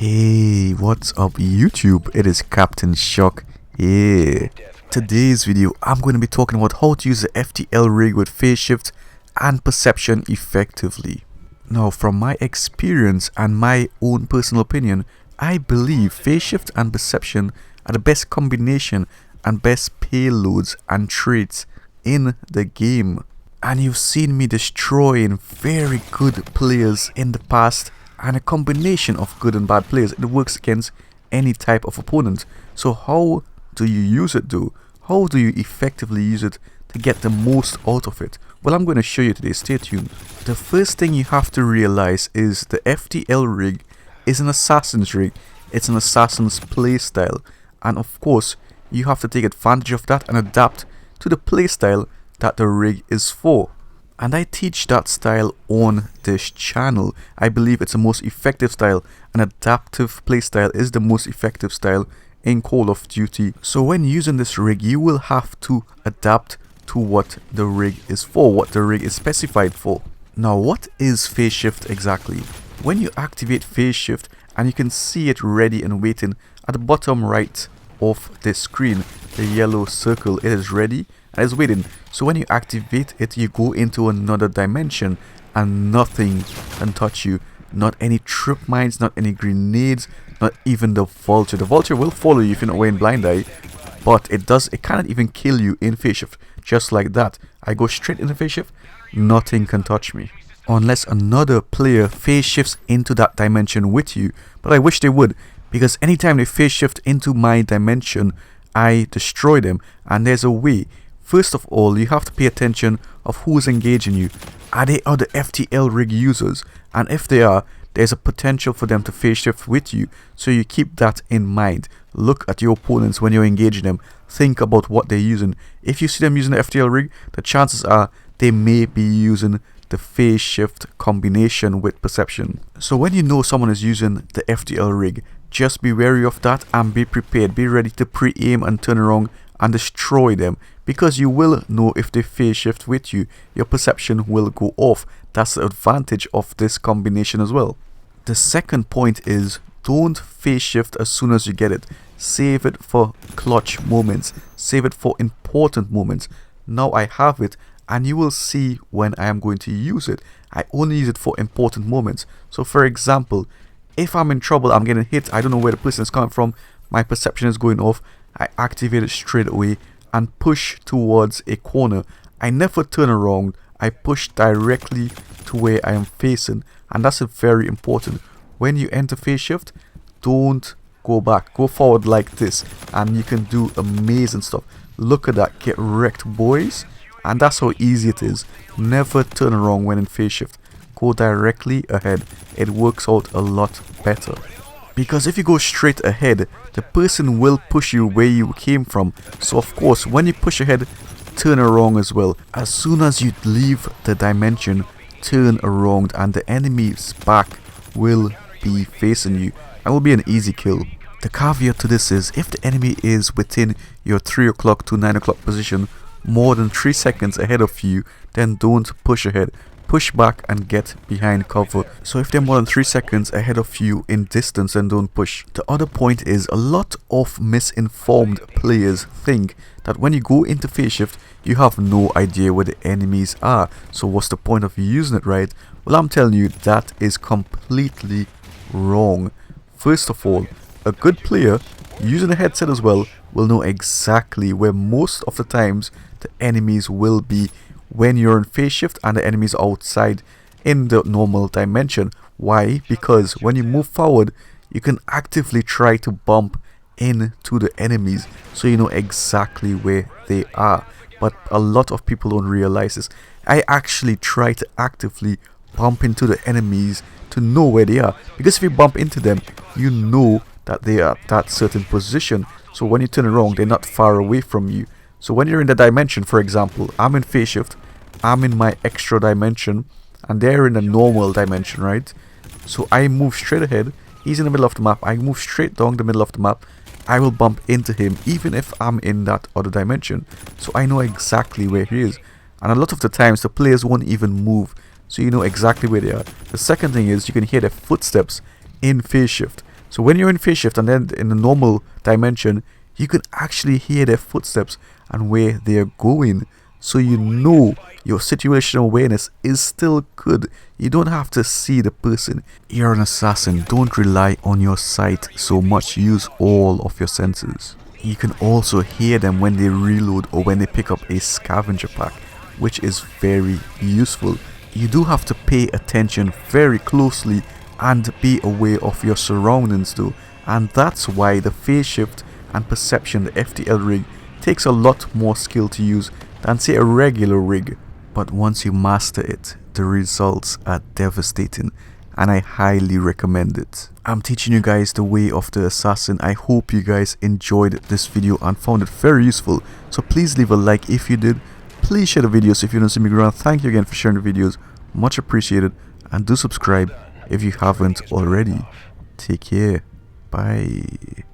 Hey, what's up YouTube? It is Captain Shock here. Today's video I'm going to be talking about how to use the FTL rig with phase shift and perception effectively. Now, from my experience and my own personal opinion, I believe phase shift and perception are the best combination and best payloads and traits in the game. And you've seen me destroying very good players in the past, and a combination of good and bad players. It works against any type of opponent. So how do you use it though? How do you effectively use it to get the most out of it? Well, I'm going to show you today. Stay tuned. The first thing you have to realize is the FTL rig is an assassin's rig. It's an assassin's playstyle, and of course you have to take advantage of that and adapt to the playstyle that the rig is for. And I teach that style on this channel. I believe it's the most effective style. An adaptive playstyle is the most effective style in Call of Duty. So when using this rig, you will have to adapt to what the rig is for, what the rig is specified for. Now, what is phase shift exactly? When you activate phase shift, and you can see it ready and waiting at the bottom right of the screen, the yellow circle, it is ready and it's waiting. So when you activate it, you go into another dimension and nothing can touch you. Not any trip mines, not any grenades, not even the vulture. The vulture will follow you if you're not wearing blind eye, but it cannot even kill you in phase shift. Just like that, I go straight into phase shift, nothing can touch me. Unless another player phase shifts into that dimension with you, but I wish they would, because anytime they phase shift into my dimension, I destroy them. And there's a way. First of all, you have to pay attention of who's engaging you. Are they other FTL rig users? And if they are, there's a potential for them to phase shift with you. So you keep that in mind. Look at your opponents when you're engaging them. Think about what they're using. If you see them using the FTL rig, the chances are they may be using the phase shift combination with perception. So when you know someone is using the FTL rig, just be wary of that and be prepared. Be ready to pre-aim and turn around and destroy them, because you will know if they phase shift with you. Your perception will go off. That's the advantage of this combination as well. The second point is, don't phase shift as soon as you get it. Save it for clutch moments. Save it for important moments. Now I have it, and you will see when I am going to use it. I only use it for important moments. So for example, if I'm in trouble, I'm getting hit, I don't know where the person is coming from, my perception is going off, I activate it straight away and push towards a corner. I never turn around, I push directly to where I am facing, and that's very important. When you enter phase shift, don't go back, go forward like this, and you can do amazing stuff. Look at that, get wrecked boys. And that's how easy it is. Never turn around when in phase shift. Go directly ahead. It works out a lot better. Because if you go straight ahead, the person will push you where you came from. So of course, when you push ahead, turn around as well. As soon as you leave the dimension, turn around and the enemy's back will be facing you. That will be an easy kill. The caveat to this is, if the enemy is within your 3 o'clock to 9 o'clock position, more than 3 seconds ahead of you, then don't push ahead. Push back and get behind cover. So if they're more than 3 seconds ahead of you in distance, then don't push. The other point is, a lot of misinformed players think that when you go into phase shift, you have no idea where the enemies are. So what's the point of using it, right? Well, I'm telling you, that is completely wrong. First of all, a good player using a headset as well will know exactly where most of the times the enemies will be when you're in phase shift and the enemies are outside in the normal dimension. Why? Because when you move forward, you can actively try to bump into the enemies, so you know exactly where they are. But a lot of people don't realize this. I actually try to actively bump into the enemies to know where they are, because if you bump into them, you know that they are at that certain position. So when you turn around, they're not far away from you. So when you're in the dimension, for example, I'm in phase shift, I'm in my extra dimension, and they're in the normal dimension, right? So I move straight ahead, he's in the middle of the map, I move straight down the middle of the map, I will bump into him even if I'm in that other dimension. So I know exactly where he is. And a lot of the times the players won't even move, so you know exactly where they are. The second thing is, you can hear their footsteps in phase shift. So when you're in phase shift and then in the normal dimension, you can actually hear their footsteps and where they're going. So you know your situational awareness is still good. You don't have to see the person. You're an assassin. Don't rely on your sight so much. Use all of your senses. You can also hear them when they reload or when they pick up a scavenger pack, which is very useful. You do have to pay attention very closely and be aware of your surroundings though, and that's why the phase shift and perception, the FTL rig, takes a lot more skill to use than say a regular rig. But once you master it, the results are devastating and I highly recommend it. I'm teaching you guys the way of the assassin. I hope you guys enjoyed this video and found it very useful. So please leave a like if you did. Please share the videos if you don't see me around. Thank you again for sharing the videos. Much appreciated. And do subscribe if you haven't already. Take care. Bye.